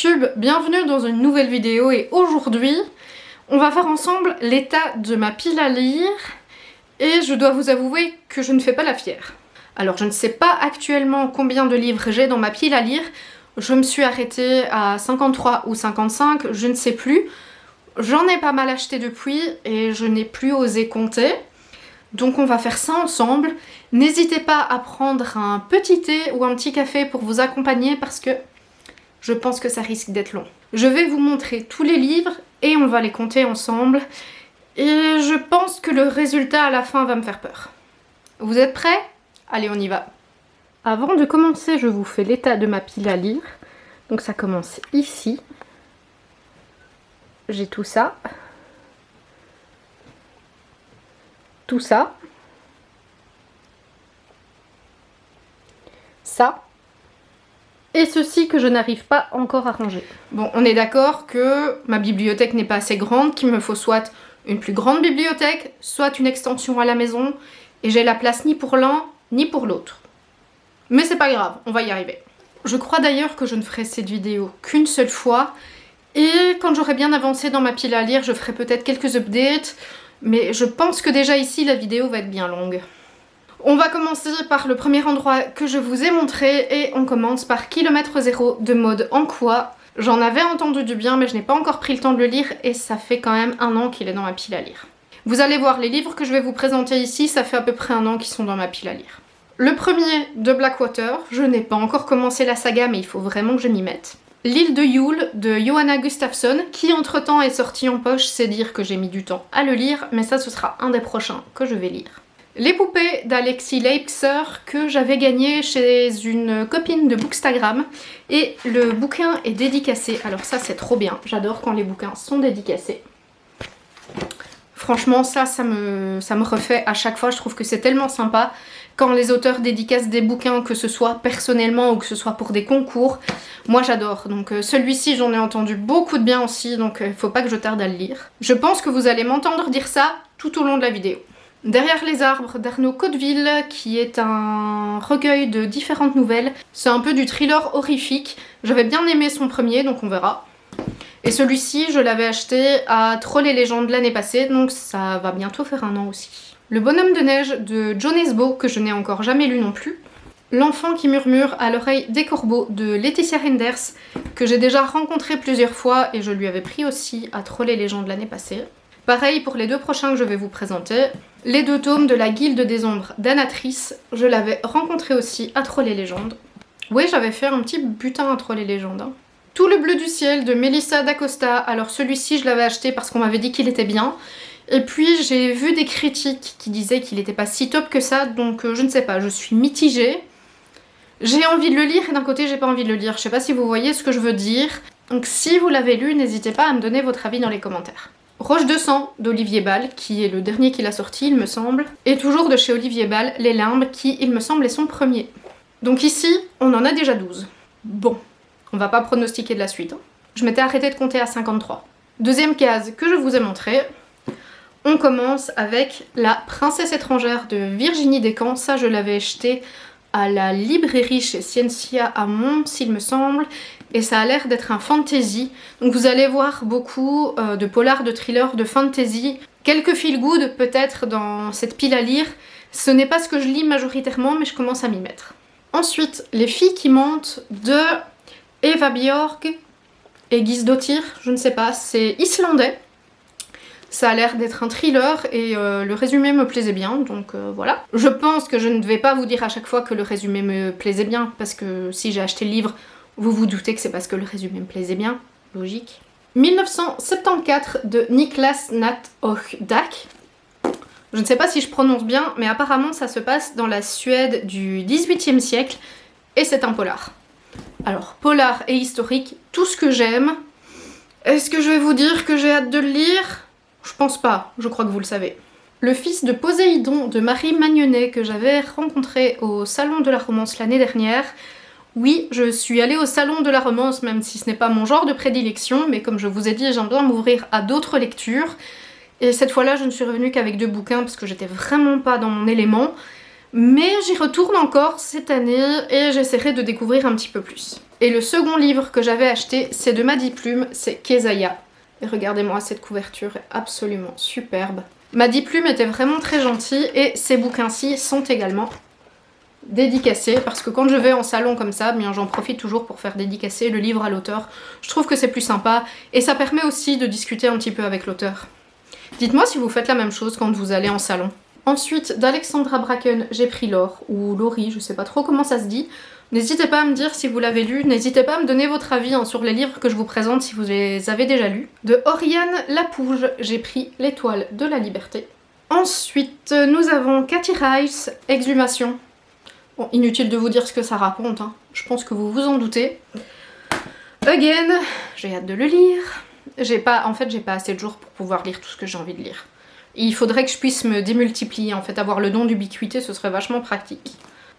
YouTube, bienvenue dans une nouvelle vidéo et aujourd'hui on va faire ensemble l'état de ma pile à lire et je dois vous avouer que je ne fais pas la fière. Alors je ne sais pas actuellement combien de livres j'ai dans ma pile à lire, je me suis arrêtée à 53 ou 55, je ne sais plus. J'en ai pas mal acheté depuis et je n'ai plus osé compter. Donc on va faire ça ensemble. N'hésitez pas à prendre un petit thé ou un petit café pour vous accompagner parce que je pense que ça risque d'être long. Je vais vous montrer tous les livres et on va les compter ensemble. Et je pense que le résultat à la fin va me faire peur. Vous êtes prêts? Allez, on y va. Avant de commencer, je vous fais l'état de ma pile à lire. Donc ça commence ici. J'ai tout ça. Tout ça. Ça. Et ceci que je n'arrive pas encore à ranger. Bon, on est d'accord que ma bibliothèque n'est pas assez grande, qu'il me faut soit une plus grande bibliothèque, soit une extension à la maison, et j'ai la place ni pour l'un, ni pour l'autre. Mais c'est pas grave, on va y arriver. Je crois d'ailleurs que je ne ferai cette vidéo qu'une seule fois, et quand j'aurai bien avancé dans ma pile à lire, je ferai peut-être quelques updates, mais je pense que déjà ici, la vidéo va être bien longue. On va commencer par le premier endroit que je vous ai montré et on commence par Kilomètre Zéro de Maud Anquois. J'en avais entendu du bien mais je n'ai pas encore pris le temps de le lire et ça fait quand même 1 an qu'il est dans ma pile à lire. Vous allez voir, les livres que je vais vous présenter ici, ça fait à peu près 1 an qu'ils sont dans ma pile à lire. Le premier de Blackwater, je n'ai pas encore commencé la saga mais il faut vraiment que je m'y mette. L'île de Yule de Johanna Gustafsson, qui entre temps est sorti en poche, c'est dire que j'ai mis du temps à le lire, mais ça ce sera un des prochains que je vais lire. Les poupées d'Alexis Leipzer que j'avais gagné chez une copine de Bookstagram et le bouquin est dédicacé, alors ça c'est trop bien, j'adore quand les bouquins sont dédicacés. Franchement ça me refait à chaque fois, je trouve que c'est tellement sympa quand les auteurs dédicacent des bouquins, que ce soit personnellement ou que ce soit pour des concours. Moi j'adore, donc celui-ci j'en ai entendu beaucoup de bien aussi, donc il faut pas que je tarde à le lire. Je pense que vous allez m'entendre dire ça tout au long de la vidéo. Derrière les arbres d'Arnaud Codeville, qui est un recueil de différentes nouvelles. C'est un peu du thriller horrifique. J'avais bien aimé son premier, donc on verra. Et celui-ci, je l'avais acheté à Trolls et légendes l'année passée, donc ça va bientôt faire 1 an aussi. Le bonhomme de neige de John Esbo, que je n'ai encore jamais lu non plus. L'enfant qui murmure à l'oreille des corbeaux de Laetitia Renders, que j'ai déjà rencontré plusieurs fois et je lui avais pris aussi à Trolls et légendes l'année passée. Pareil pour les 2 prochains que je vais vous présenter. Les 2 tomes de la Guilde des Ombres d'Anatrice, je l'avais rencontré aussi à Trolls et légendes. Oui, j'avais fait un petit butin à Trolls et légendes. Hein. Tout le bleu du ciel de Melissa d'Acosta, alors celui-ci je l'avais acheté parce qu'on m'avait dit qu'il était bien. Et puis j'ai vu des critiques qui disaient qu'il n'était pas si top que ça, donc je ne sais pas, je suis mitigée. J'ai envie de le lire et d'un côté j'ai pas envie de le lire, je sais pas si vous voyez ce que je veux dire. Donc si vous l'avez lu, n'hésitez pas à me donner votre avis dans les commentaires. Roche de sang d'Olivier Ball, qui est le dernier qu'il a sorti il me semble, et toujours de chez Olivier Ball, Les Limbes, qui il me semble est son premier. Donc ici, on en a déjà 12. Bon, on va pas pronostiquer de la suite. Hein. Je m'étais arrêtée de compter à 53. Deuxième case que je vous ai montrée, on commence avec La Princesse étrangère de Virginie Despentes. Ça je l'avais acheté à la librairie chez Scientia à Mons, il me semble, et ça a l'air d'être un fantasy. Donc vous allez voir beaucoup de polars, de thrillers, de fantasy, quelques feel good peut-être dans cette pile à lire. Ce n'est pas ce que je lis majoritairement, mais je commence à m'y mettre. Ensuite, Les filles qui mentent de Eva Björk et Gisdottir, je ne sais pas, c'est islandais. Ça a l'air d'être un thriller et le résumé me plaisait bien, donc voilà. Je pense que je ne vais pas vous dire à chaque fois que le résumé me plaisait bien, parce que si j'ai acheté le livre, vous vous doutez que c'est parce que le résumé me plaisait bien, logique. 1974 de Niklas Natt och Dack. Je ne sais pas si je prononce bien, mais apparemment ça se passe dans la Suède du XVIIIe siècle, et c'est un polar. Alors, polar et historique, tout ce que j'aime. Est-ce que je vais vous dire que j'ai hâte de le lire ? Je pense pas, je crois que vous le savez. Le fils de Poséidon de Marie Magnonnet que j'avais rencontré au Salon de la Romance l'année dernière. Oui, je suis allée au Salon de la Romance, même si ce n'est pas mon genre de prédilection, mais comme je vous ai dit, j'aime bien m'ouvrir à d'autres lectures. Et cette fois-là, je ne suis revenue qu'avec 2 bouquins parce que j'étais vraiment pas dans mon élément. Mais j'y retourne encore cette année et j'essaierai de découvrir un petit peu plus. Et le second livre que j'avais acheté, c'est de Maddy Plume, c'est Kezaya. Et regardez-moi, cette couverture est absolument superbe. Maddy Plume était vraiment très gentille et ces bouquins-ci sont également dédicacés parce que quand je vais en salon comme ça, bien j'en profite toujours pour faire dédicacer le livre à l'auteur. Je trouve que c'est plus sympa et ça permet aussi de discuter un petit peu avec l'auteur. Dites-moi si vous faites la même chose quand vous allez en salon. Ensuite, d'Alexandra Bracken, j'ai pris L'Or, ou Laurie, je sais pas trop comment ça se dit. N'hésitez pas à me dire si vous l'avez lu, n'hésitez pas à me donner votre avis sur les livres que je vous présente si vous les avez déjà lus. De Oriane Lapouge, j'ai pris L'Étoile de la Liberté. Ensuite, nous avons Cathy Rice, Exhumation. Bon, inutile de vous dire ce que ça raconte, hein. Je pense que vous vous en doutez. Again, j'ai hâte de le lire. En fait, j'ai pas assez de jours pour pouvoir lire tout ce que j'ai envie de lire. Il faudrait que je puisse me démultiplier, en fait, avoir le don d'ubiquité, ce serait vachement pratique.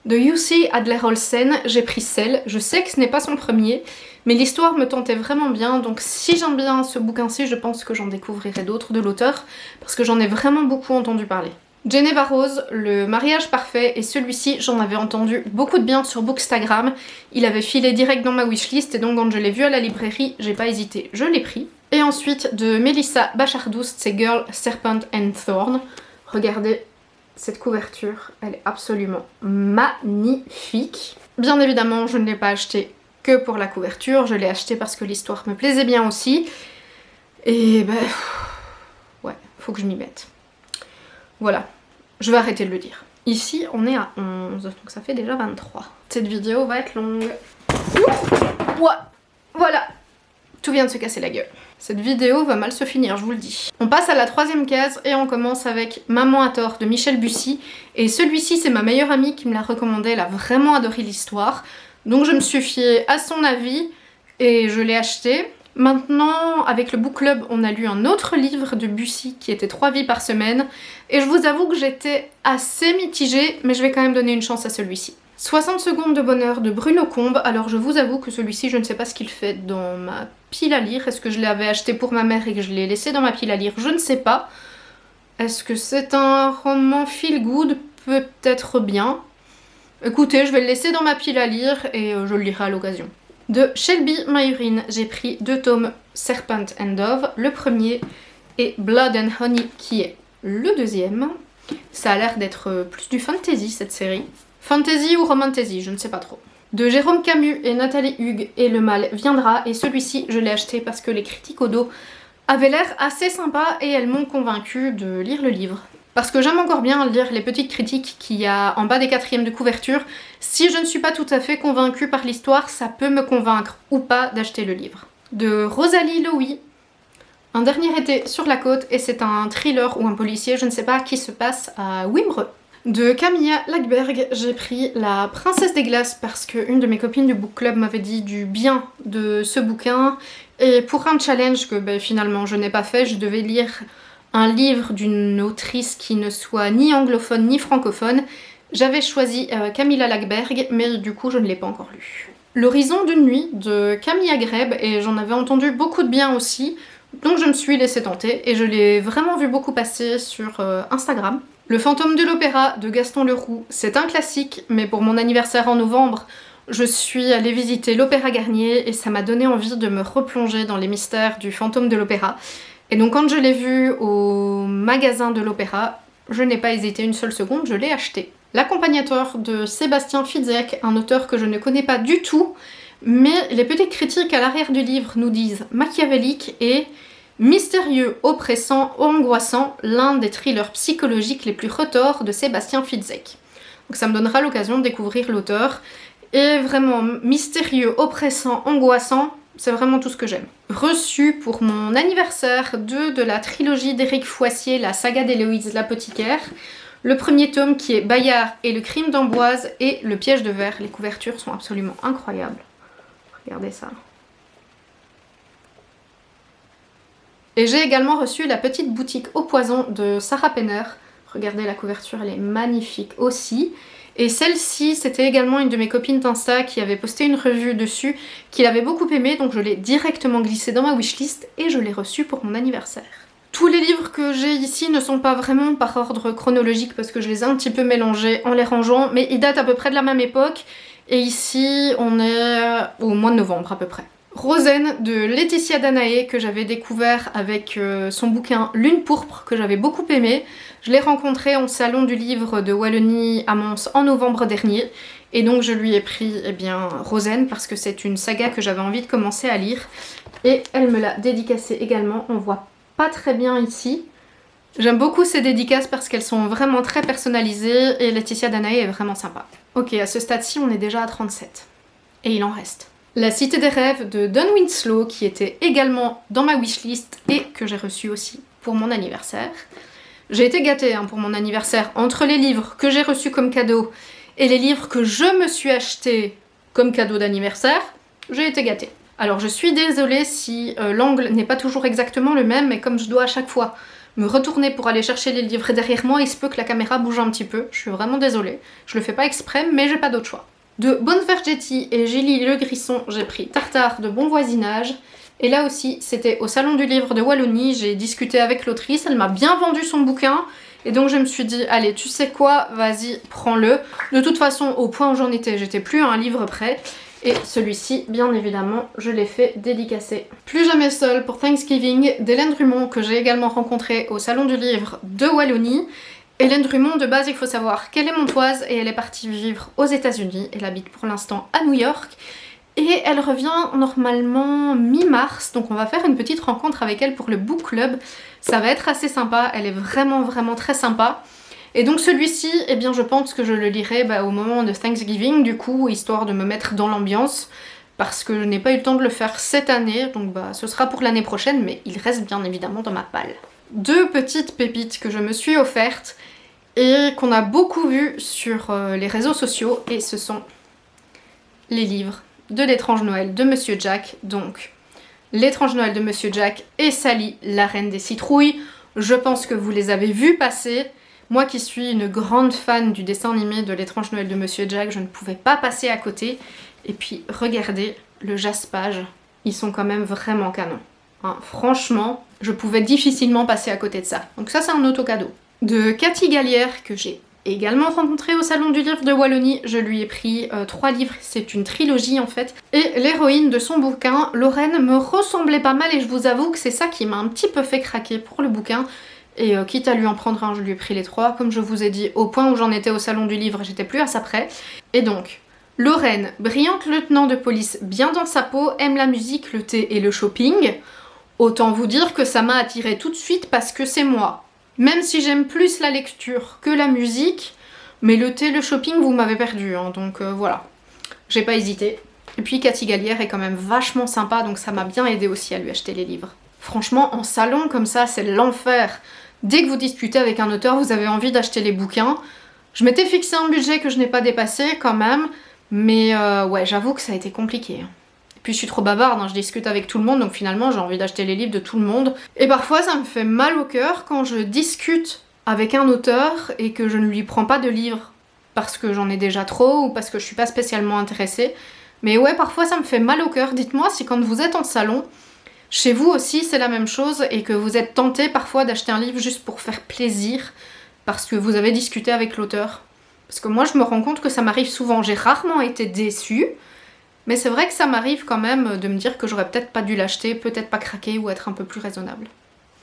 De Jussi Adler-Olsen, j'ai pris Cell. Je sais que ce n'est pas son premier, mais l'histoire me tentait vraiment bien, donc si j'aime bien ce bouquin-ci, je pense que j'en découvrirai d'autres de l'auteur, parce que j'en ai vraiment beaucoup entendu parler. Geneva Rose, Le mariage parfait, et celui-ci, j'en avais entendu beaucoup de bien sur Bookstagram. Il avait filé direct dans ma wishlist, et donc quand je l'ai vu à la librairie, j'ai pas hésité, je l'ai pris. Et ensuite, de Melissa Bachardoust, c'est Girl, Serpent and Thorn. Regardez cette couverture, elle est absolument magnifique. Bien évidemment, je ne l'ai pas acheté que pour la couverture, je l'ai acheté parce que l'histoire me plaisait bien aussi. Et ben, ouais, faut que je m'y mette. Voilà, je vais arrêter de le dire. Ici, on est à 11, donc ça fait déjà 23. Cette vidéo va être longue. Ouais, voilà, tout vient de se casser la gueule. Cette vidéo va mal se finir, je vous le dis. On passe à la troisième case et on commence avec Maman a tort de Michel Bussy. Et celui-ci, c'est ma meilleure amie qui me l'a recommandé, elle a vraiment adoré l'histoire. Donc je me suis fiée à son avis et je l'ai acheté. Maintenant, avec le book club, on a lu un autre livre de Bussy qui était 3 vies par semaine. Et je vous avoue que j'étais assez mitigée, mais je vais quand même donner une chance à celui-ci. 60 secondes de bonheur de Bruno Combe. Alors je vous avoue que celui-ci, je ne sais pas ce qu'il fait dans ma pile à lire. Est-ce que je l'avais acheté pour ma mère et que je l'ai laissé dans ma pile à lire? Je ne sais pas. Est-ce que c'est un roman feel good? Peut-être bien. Écoutez, je vais le laisser dans ma pile à lire et je le lirai à l'occasion. De Shelby Mayurine, j'ai pris 2 tomes Serpent and Dove, le premier, et Blood and Honey qui est le deuxième. Ça a l'air d'être plus du fantasy cette série. Fantasy ou romantasy, je ne sais pas trop. De Jérôme Camus et Nathalie Hugues, et Le mal viendra, et celui-ci je l'ai acheté parce que les critiques au dos avaient l'air assez sympas et elles m'ont convaincue de lire le livre. Parce que j'aime encore bien lire les petites critiques qu'il y a en bas des 4e de couverture. Si je ne suis pas tout à fait convaincue par l'histoire, ça peut me convaincre ou pas d'acheter le livre. De Rosalie Lowy, Un dernier été sur la côte, et c'est un thriller ou un policier, je ne sais pas, qui se passe à Wimereux. De Camilla Lackberg, j'ai pris La Princesse des Glaces parce qu'une de mes copines du book club m'avait dit du bien de ce bouquin. Et pour un challenge que finalement je n'ai pas fait, je devais lire un livre d'une autrice qui ne soit ni anglophone ni francophone. J'avais choisi Camilla Lackberg, mais du coup je ne l'ai pas encore lu. L'horizon d'une nuit de Camilla Greb, et j'en avais entendu beaucoup de bien aussi, donc je me suis laissée tenter et je l'ai vraiment vu beaucoup passer sur Instagram. Le fantôme de l'opéra de Gaston Leroux, c'est un classique, mais pour mon anniversaire en novembre, je suis allée visiter l'Opéra Garnier et ça m'a donné envie de me replonger dans les mystères du fantôme de l'opéra. Et donc quand je l'ai vu au magasin de l'opéra, je n'ai pas hésité une seule seconde, je l'ai acheté. L'accompagnateur de Sébastien Fitzek, un auteur que je ne connais pas du tout, mais les petites critiques à l'arrière du livre nous disent machiavélique et mystérieux, oppressant, angoissant, l'un des thrillers psychologiques les plus retors de Sébastien Fitzek. Donc ça me donnera l'occasion de découvrir l'auteur. Et vraiment mystérieux, oppressant, angoissant, c'est vraiment tout ce que j'aime. Reçu pour mon anniversaire de la trilogie d'Éric Foissier, la saga d'Héloïse l'apothicaire. Le premier tome qui est Bayard et le crime d'Amboise et Le piège de verre. Les couvertures sont absolument incroyables. Regardez ça. Et j'ai également reçu La petite boutique au poison de Sarah Penner. Regardez la couverture, elle est magnifique aussi. Et celle-ci, c'était également une de mes copines d'Insta qui avait posté une revue dessus, qui l'avait beaucoup aimée, donc je l'ai directement glissée dans ma wishlist et je l'ai reçue pour mon anniversaire. Tous les livres que j'ai ici ne sont pas vraiment par ordre chronologique parce que je les ai un petit peu mélangés en les rangeant, mais ils datent à peu près de la même époque. Et ici, on est au mois de novembre à peu près. Rosen de Laetitia Danaé, que j'avais découvert avec son bouquin Lune pourpre, que j'avais beaucoup aimé. Je l'ai rencontré au salon du livre de Wallonie à Mons en novembre dernier. Et donc je lui ai pris Rosen parce que c'est une saga que j'avais envie de commencer à lire. Et elle me l'a dédicacée également, on voit pas très bien ici. J'aime beaucoup ces dédicaces parce qu'elles sont vraiment très personnalisées et Laetitia Danaé est vraiment sympa. Ok, à ce stade-ci, on est déjà à 37. Et il en reste. La Cité des Rêves de Don Winslow, qui était également dans ma wishlist et que j'ai reçu aussi pour mon anniversaire. J'ai été gâtée pour mon anniversaire entre les livres que j'ai reçus comme cadeau et les livres que je me suis achetés comme cadeau d'anniversaire. J'ai été gâtée. Alors je suis désolée si l'angle n'est pas toujours exactement le même, mais comme je dois à chaque fois me retourner pour aller chercher les livres derrière moi, il se peut que la caméra bouge un petit peu. Je suis vraiment désolée. Je le fais pas exprès, mais j'ai pas d'autre choix. De Bonnefergetti et Julie Le Grisson, j'ai pris Tartare de bon voisinage. Et là aussi, c'était au salon du livre de Wallonie, j'ai discuté avec l'autrice, elle m'a bien vendu son bouquin. Et donc je me suis dit, allez, tu sais quoi, vas-y, prends-le. De toute façon, au point où j'en étais, j'étais plus à un livre près. Et celui-ci, bien évidemment, je l'ai fait dédicacer. Plus jamais seule pour Thanksgiving d'Hélène Drummond, que j'ai également rencontrée au salon du livre de Wallonie. Hélène Drummond, de base, il faut savoir qu'elle est montoise et elle est partie vivre aux États-Unis. Elle habite pour l'instant à New York. Et elle revient normalement mi-mars, donc on va faire une petite rencontre avec elle pour le book club. Ça va être assez sympa, elle est vraiment très sympa. Et donc celui-ci, eh bien je pense que je le lirai au moment de Thanksgiving, du coup, histoire de me mettre dans l'ambiance, parce que je n'ai pas eu le temps de le faire cette année, donc ce sera pour l'année prochaine, mais il reste bien évidemment dans ma palle. Deux petites pépites que je me suis offertes, et qu'on a beaucoup vues sur les réseaux sociaux, et ce sont les livres de l'étrange Noël de Monsieur Jack, donc l'étrange Noël de Monsieur Jack et Sally, la reine des citrouilles. Je pense que vous les avez vus passer. Moi qui suis une grande fan du dessin animé de l'étrange Noël de Monsieur Jack, je ne pouvais pas passer à côté. Et puis regardez le jaspage, ils sont quand même vraiment canons. Franchement, je pouvais difficilement passer à côté de ça. Donc ça c'est un auto-cadeau. De Cathy Gallière, que j'ai également rencontrée au salon du livre de Wallonie, je lui ai pris 3 livres, c'est une trilogie en fait. Et l'héroïne de son bouquin, Lorraine, me ressemblait pas mal et je vous avoue que c'est ça qui m'a un petit peu fait craquer pour le bouquin. Et quitte à lui en prendre un, je lui ai pris les 3, comme je vous ai dit, au point où j'en étais au salon du livre, j'étais plus à ça près. Et donc, Lorraine, brillante lieutenant de police, bien dans sa peau, aime la musique, le thé et le shopping. Autant vous dire que ça m'a attirée tout de suite parce que c'est moi. Même si j'aime plus la lecture que la musique, mais le thé, le shopping, vous m'avez perdu, donc voilà. J'ai pas hésité. Et puis Cathy Gallière est quand même vachement sympa, donc ça m'a bien aidé aussi à lui acheter les livres. Franchement, en salon comme ça, c'est l'enfer. Dès que vous discutez avec un auteur, vous avez envie d'acheter les bouquins. Je m'étais fixé un budget que je n'ai pas dépassé quand même, mais ouais, j'avoue que ça a été compliqué. Puis je suis trop bavarde, je discute avec tout le monde, donc finalement j'ai envie d'acheter les livres de tout le monde. Et parfois ça me fait mal au cœur quand je discute avec un auteur et que je ne lui prends pas de livres parce que j'en ai déjà trop ou parce que je suis pas spécialement intéressée. Mais ouais, parfois ça me fait mal au cœur. Dites-moi si quand vous êtes en salon, chez vous aussi c'est la même chose et que vous êtes tenté parfois d'acheter un livre juste pour faire plaisir parce que vous avez discuté avec l'auteur. Parce que moi je me rends compte que ça m'arrive souvent. J'ai rarement été déçue. Mais c'est vrai que ça m'arrive quand même de me dire que j'aurais peut-être pas dû l'acheter, peut-être pas craquer ou être un peu plus raisonnable.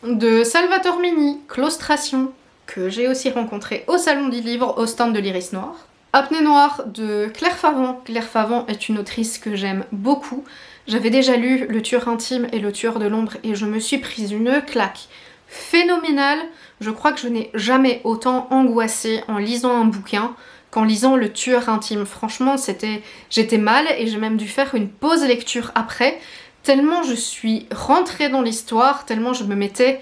De Salvatore Mini, Claustration, que j'ai aussi rencontré au salon du livre au stand de l'Iris Noir. Apnée Noire de Claire Favant. Claire Favant est une autrice que j'aime beaucoup. J'avais déjà lu Le Tueur intime et Le Tueur de l'ombre et je me suis prise une claque phénoménale. Je crois que je n'ai jamais autant angoissé en lisant un bouquin qu'en lisant Le Tueur intime. Franchement, j'étais mal et j'ai même dû faire une pause lecture après, tellement je suis rentrée dans l'histoire, tellement je me mettais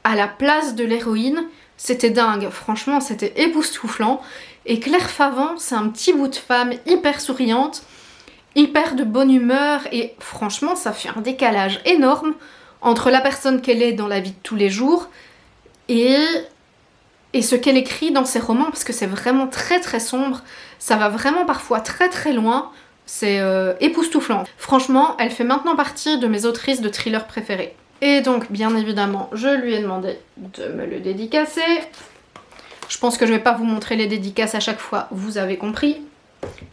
à la place de l'héroïne. C'était dingue, franchement, c'était époustouflant. Et Claire Favant, c'est un petit bout de femme hyper souriante, hyper de bonne humeur, et franchement, ça fait un décalage énorme entre la personne qu'elle est dans la vie de tous les jours et ce qu'elle écrit dans ses romans, parce que c'est vraiment très sombre, ça va vraiment parfois très loin, c'est époustouflant. Franchement, elle fait maintenant partie de mes autrices de thrillers préférées. Et donc bien évidemment je lui ai demandé de me le dédicacer. Je pense que je vais pas vous montrer les dédicaces à chaque fois, vous avez compris.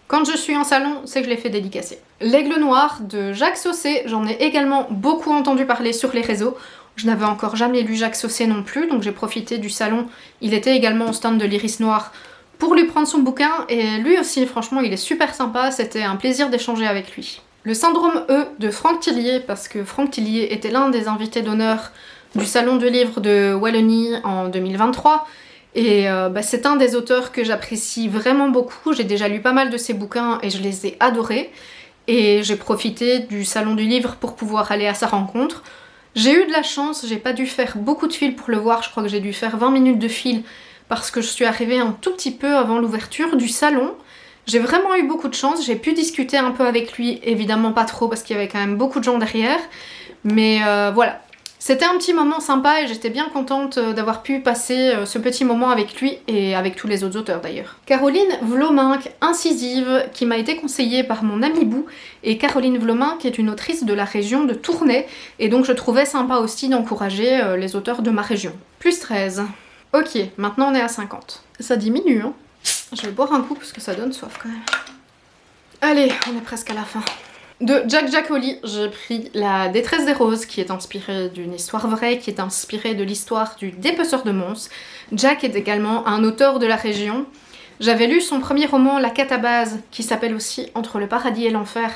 Quand je suis en salon, c'est que je les fais dédicacer. L'Aigle Noir de Jacques Saucé, j'en ai également beaucoup entendu parler sur les réseaux. Je n'avais encore jamais lu Jacques Saucé non plus, donc j'ai profité du salon. Il était également au stand de l'Iris Noir pour lui prendre son bouquin, et lui aussi, franchement, il est super sympa, c'était un plaisir d'échanger avec lui. Le syndrome E de Franck Tillier, parce que Franck Tillier était l'un des invités d'honneur du salon du livre de Wallonie en 2023, et c'est un des auteurs que j'apprécie vraiment beaucoup. J'ai déjà lu pas mal de ses bouquins et je les ai adorés, et j'ai profité du salon du livre pour pouvoir aller à sa rencontre. J'ai eu de la chance, j'ai pas dû faire beaucoup de fil pour le voir, je crois que j'ai dû faire 20 minutes de fil parce que je suis arrivée un tout petit peu avant l'ouverture du salon. J'ai vraiment eu beaucoup de chance, j'ai pu discuter un peu avec lui, évidemment pas trop parce qu'il y avait quand même beaucoup de gens derrière, mais voilà. C'était un petit moment sympa et j'étais bien contente d'avoir pu passer ce petit moment avec lui et avec tous les autres auteurs d'ailleurs. Caroline Vlominck, Incisive, qui m'a été conseillée par mon amie Bou, et Caroline Vlominck est une autrice de la région de Tournai, et donc je trouvais sympa aussi d'encourager les auteurs de ma région. Plus 13. Ok, maintenant on est à 50. Ça diminue, hein. Je vais boire un coup parce que ça donne soif quand même. Allez, on est presque à la fin. De Jack Giaccoli, j'ai pris La détresse des roses, qui est inspirée d'une histoire vraie, qui est inspirée de l'histoire du dépeceur de Mons. Jack est également un auteur de la région. J'avais lu son premier roman, La Catabase, qui s'appelle aussi Entre le paradis et l'enfer,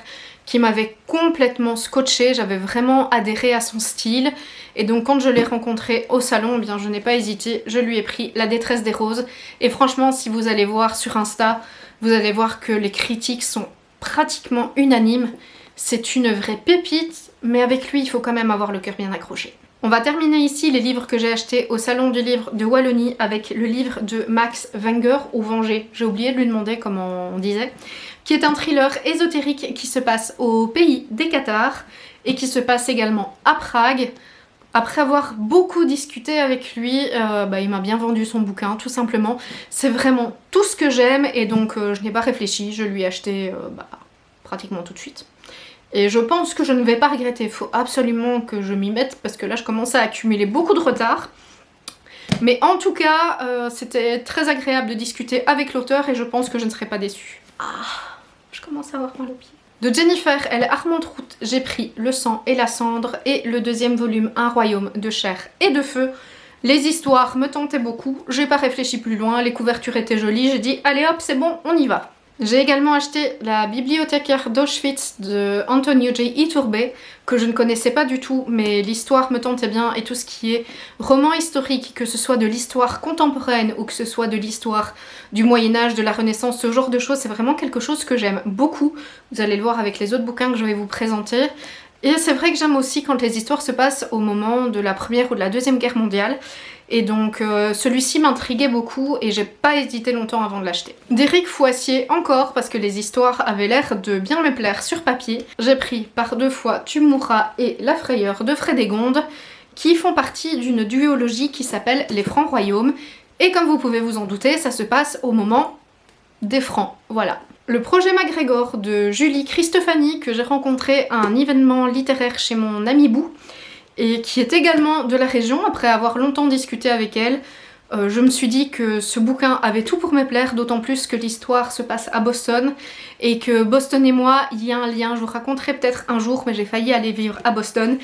qui m'avait complètement scotché, j'avais vraiment adhéré à son style. Et donc quand je l'ai rencontré au salon, eh bien je n'ai pas hésité, je lui ai pris La détresse des roses. Et franchement, si vous allez voir sur Insta, vous allez voir que les critiques sont pratiquement unanimes. C'est une vraie pépite, mais avec lui, il faut quand même avoir le cœur bien accroché. On va terminer ici les livres que j'ai achetés au salon du livre de Wallonie avec le livre de Max Wenger, ou Venger, j'ai oublié de lui demander comment on disait, qui est un thriller ésotérique qui se passe au pays des Cathares et qui se passe également à Prague. Après avoir beaucoup discuté avec lui, il m'a bien vendu son bouquin, tout simplement. C'est vraiment tout ce que j'aime, et donc je n'ai pas réfléchi, je lui ai acheté pratiquement tout de suite. Et je pense que je ne vais pas regretter, il faut absolument que je m'y mette, parce que là je commence à accumuler beaucoup de retard. Mais en tout cas, c'était très agréable de discuter avec l'auteur, et je pense que je ne serai pas déçue. Ah, je commence à avoir mal aux pieds. De Jennifer L. Armentrout, j'ai pris Le sang et la cendre et le deuxième volume Un royaume de chair et de feu. Les histoires me tentaient beaucoup, j'ai pas réfléchi plus loin, les couvertures étaient jolies, j'ai dit allez hop c'est bon, on y va. J'ai également acheté La bibliothécaire d'Auschwitz de Antonio J. Iturbe, que je ne connaissais pas du tout, mais l'histoire me tentait bien, et tout ce qui est roman historique, que ce soit de l'histoire contemporaine ou que ce soit de l'histoire du Moyen-Âge, de la Renaissance, ce genre de choses, c'est vraiment quelque chose que j'aime beaucoup. Vous allez le voir avec les autres bouquins que je vais vous présenter. Et c'est vrai que j'aime aussi quand les histoires se passent au moment de la Première ou de la Deuxième Guerre mondiale. Et donc celui-ci m'intriguait beaucoup et j'ai pas hésité longtemps avant de l'acheter. D'Éric Foissier encore, parce que les histoires avaient l'air de bien me plaire sur papier. J'ai pris par deux fois Tu mourras et La frayeur de Frédégonde, qui font partie d'une duologie qui s'appelle Les Francs Royaumes. Et comme vous pouvez vous en douter, ça se passe au moment des Francs, voilà. Le projet MacGregor de Julie Christophanie, que j'ai rencontré à un événement littéraire chez mon amie Bou, et qui est également de la région. Après avoir longtemps discuté avec elle, je me suis dit que ce bouquin avait tout pour me plaire, d'autant plus que l'histoire se passe à Boston, et que Boston et moi, il y a un lien, je vous raconterai peut-être un jour, mais j'ai failli aller vivre à Boston.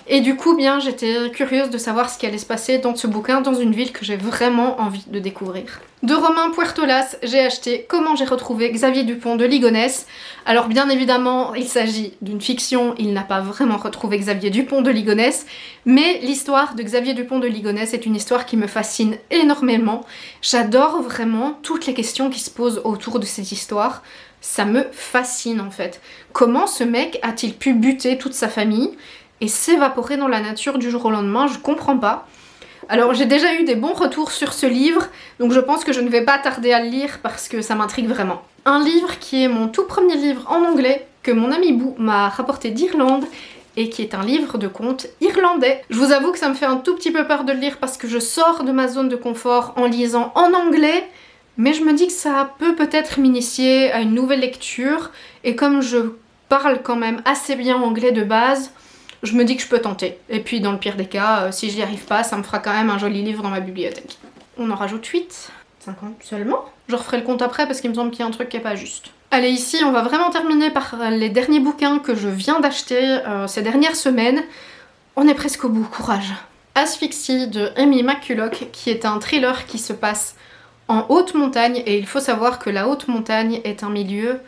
Et du coup, bien, j'étais curieuse de savoir ce qui allait se passer dans ce bouquin, dans une ville que j'ai vraiment envie de découvrir. De Romain Puertolas, j'ai acheté Comment j'ai retrouvé Xavier Dupont de Ligonnès. Alors bien évidemment, il s'agit d'une fiction, il n'a pas vraiment retrouvé Xavier Dupont de Ligonnès, mais l'histoire de Xavier Dupont de Ligonnès est une histoire qui me fascine énormément. J'adore vraiment toutes les questions qui se posent autour de cette histoire. Ça me fascine en fait. Comment ce mec a-t-il pu buter toute sa famille et s'évaporer dans la nature du jour au lendemain? Je comprends pas. Alors j'ai déjà eu des bons retours sur ce livre, donc je pense que je ne vais pas tarder à le lire parce que ça m'intrigue vraiment. Un livre qui est mon tout premier livre en anglais, que mon ami Bou m'a rapporté d'Irlande, et qui est un livre de contes irlandais. Je vous avoue que ça me fait un tout petit peu peur de le lire parce que je sors de ma zone de confort en lisant en anglais, mais je me dis que ça peut peut-être m'initier à une nouvelle lecture, et comme je parle quand même assez bien anglais de base, je me dis que je peux tenter. Et puis dans le pire des cas, si j'y arrive pas, ça me fera quand même un joli livre dans ma bibliothèque. On en rajoute 8, 50 seulement. Je referai le compte après parce qu'il me semble qu'il y a un truc qui est pas juste. Allez, ici on va vraiment terminer par les derniers bouquins que je viens d'acheter ces dernières semaines. On est presque au bout, courage. Asphyxie de Amy McCulloch, qui est un thriller qui se passe en haute montagne, et il faut savoir que la haute montagne est un milieu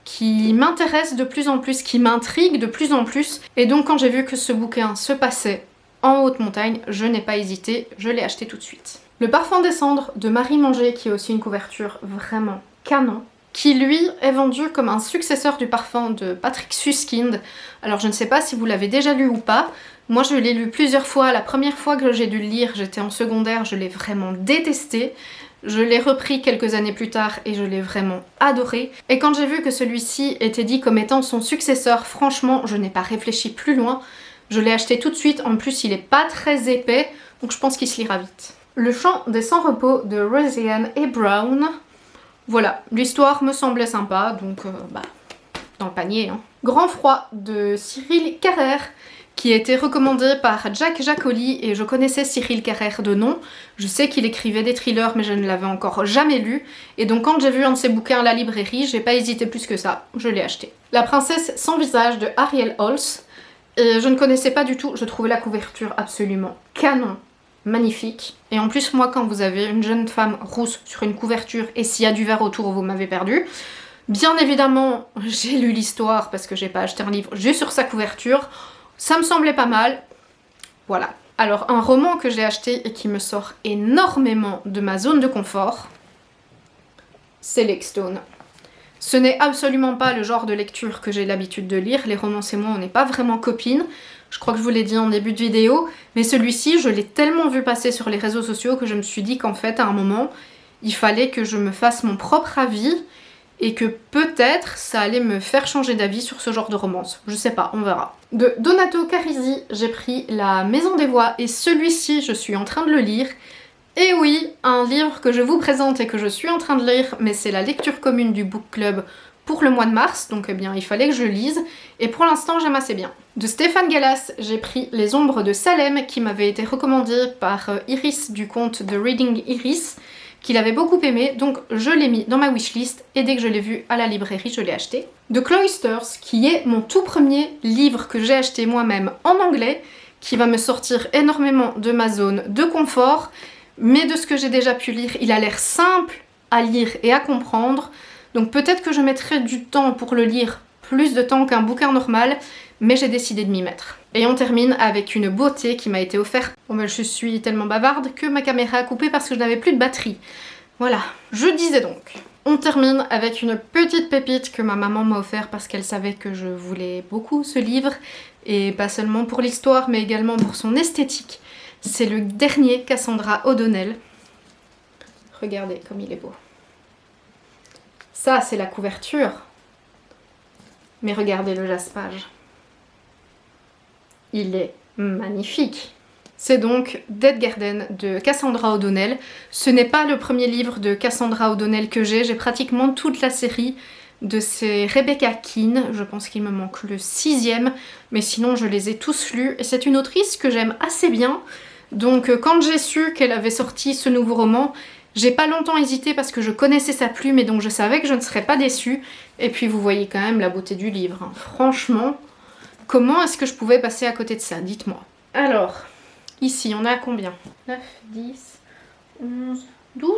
qui m'intéresse de plus en plus, qui m'intrigue de plus en plus, et donc quand j'ai vu que ce bouquin se passait en haute montagne, je n'ai pas hésité, je l'ai acheté tout de suite. Le parfum des cendres de Marie Manger, qui a aussi une couverture vraiment canon, qui lui est vendu comme un successeur du parfum de Patrick Süskind. Alors je ne sais pas si vous l'avez déjà lu ou pas, moi je l'ai lu plusieurs fois, la première fois que j'ai dû le lire, j'étais en secondaire, je l'ai vraiment détesté. Je l'ai repris quelques années plus tard et je l'ai vraiment adoré. Et quand j'ai vu que celui-ci était dit comme étant son successeur, franchement, je n'ai pas réfléchi plus loin. Je l'ai acheté tout de suite, en plus il est pas très épais, donc je pense qu'il se lira vite. Le chant des sans-repos de Roseanne et Brown. Voilà, l'histoire me semblait sympa, donc dans le panier. Hein. Grand froid de Cyril Carrère, qui a été recommandé par Jack Jacoli, et je connaissais Cyril Carrère de nom. Je sais qu'il écrivait des thrillers, mais je ne l'avais encore jamais lu. Et donc quand j'ai vu un de ses bouquins à la librairie, j'ai pas hésité plus que ça, je l'ai acheté. La princesse sans visage de Ariel Holz. Et je ne connaissais pas du tout, je trouvais la couverture absolument canon, magnifique. Et en plus, moi, quand vous avez une jeune femme rousse sur une couverture, et s'il y a du vert autour, vous m'avez perdu. Bien évidemment, j'ai lu l'histoire, parce que j'ai pas acheté un livre juste sur sa couverture. Ça me semblait pas mal, voilà. Alors un roman que j'ai acheté et qui me sort énormément de ma zone de confort, c'est Lake-Stone. Ce n'est absolument pas le genre de lecture que j'ai l'habitude de lire, les romances et moi on n'est pas vraiment copines, je crois que je vous l'ai dit en début de vidéo, mais celui-ci je l'ai tellement vu passer sur les réseaux sociaux que je me suis dit qu'en fait à un moment, il fallait que je me fasse mon propre avis, et que peut-être ça allait me faire changer d'avis sur ce genre de romance. Je sais pas, on verra. De Donato Carisi, j'ai pris La Maison des Voix, et celui-ci, je suis en train de le lire. Et oui, un livre que je vous présente et que je suis en train de lire, mais c'est la lecture commune du book club pour le mois de mars, donc eh bien il fallait que je lise, et pour l'instant j'aime assez bien. De Stéphane Gallas, j'ai pris Les Ombres de Salem, qui m'avait été recommandé par Iris du compte de Reading Iris, qu'il avait beaucoup aimé, donc je l'ai mis dans ma wishlist et dès que je l'ai vu à la librairie, je l'ai acheté. The Cloisters, qui est mon tout premier livre que j'ai acheté moi-même en anglais, qui va me sortir énormément de ma zone de confort, mais de ce que j'ai déjà pu lire, il a l'air simple à lire et à comprendre, donc peut-être que je mettrai du temps pour le lire, plus de temps qu'un bouquin normal, mais j'ai décidé de m'y mettre. Et on termine avec une beauté qui m'a été offerte. Bon ben je suis tellement bavarde que ma caméra a coupé parce que je n'avais plus de batterie. Voilà, je disais donc. On termine avec une petite pépite que ma maman m'a offert parce qu'elle savait que je voulais beaucoup ce livre, et pas seulement pour l'histoire mais également pour son esthétique. C'est le dernier Cassandra O'Donnell. Regardez comme il est beau. Ça c'est la couverture. Mais regardez le jaspage. Il est magnifique. C'est donc Dead Garden de Cassandra O'Donnell. Ce n'est pas le premier livre de Cassandra O'Donnell que j'ai pratiquement toute la série de ces Rebecca Keane. Je pense qu'il me manque le 6e, mais sinon je les ai tous lus. Et c'est une autrice que j'aime assez bien. Donc quand j'ai su qu'elle avait sorti ce nouveau roman, j'ai pas longtemps hésité parce que je connaissais sa plume et donc je savais que je ne serais pas déçue. Et puis vous voyez quand même la beauté du livre. Hein. Franchement, comment est-ce que je pouvais passer à côté de ça? Dites-moi. Alors, ici on est à combien? 9, 10, 11, 12?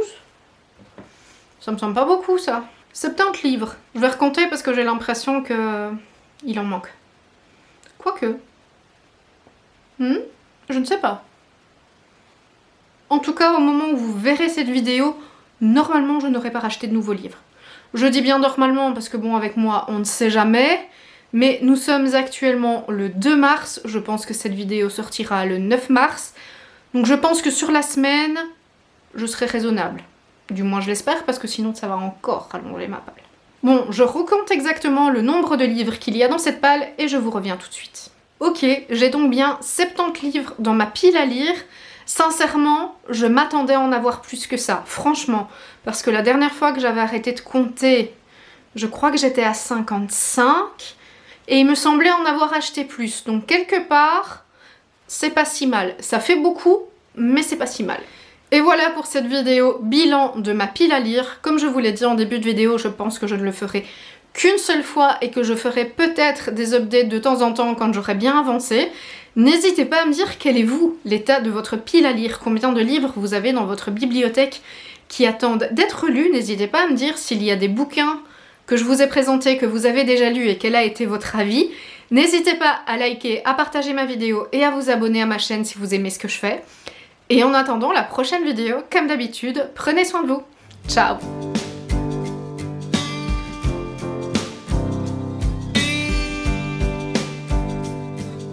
Ça me semble pas beaucoup ça. 70 livres. Je vais recompter parce que j'ai l'impression que il en manque. Quoique. Je ne sais pas. En tout cas, au moment où vous verrez cette vidéo, normalement je n'aurai pas racheté de nouveaux livres. Je dis bien normalement parce que bon, avec moi on ne sait jamais, mais nous sommes actuellement le 2 mars, je pense que cette vidéo sortira le 9 mars, donc je pense que sur la semaine, je serai raisonnable. Du moins je l'espère parce que sinon ça va encore rallonger ma palle. Bon, je recompte exactement le nombre de livres qu'il y a dans cette palle et je vous reviens tout de suite. Ok, j'ai donc bien 70 livres dans ma pile à lire. Sincèrement, je m'attendais à en avoir plus que ça, franchement. Parce que la dernière fois que j'avais arrêté de compter, je crois que j'étais à 55. et il me semblait en avoir acheté plus. Donc quelque part, c'est pas si mal. Ça fait beaucoup, mais c'est pas si mal. Et voilà pour cette vidéo bilan de ma pile à lire. Comme je vous l'ai dit en début de vidéo, je pense que je ne le ferai qu'une seule fois et que je ferai peut-être des updates de temps en temps quand j'aurai bien avancé. N'hésitez pas à me dire quel est vous l'état de votre pile à lire, combien de livres vous avez dans votre bibliothèque qui attendent d'être lus. N'hésitez pas à me dire s'il y a des bouquins que je vous ai présentés, que vous avez déjà lus et quel a été votre avis. N'hésitez pas à liker, à partager ma vidéo et à vous abonner à ma chaîne si vous aimez ce que je fais. Et en attendant la prochaine vidéo, comme d'habitude, prenez soin de vous. Ciao!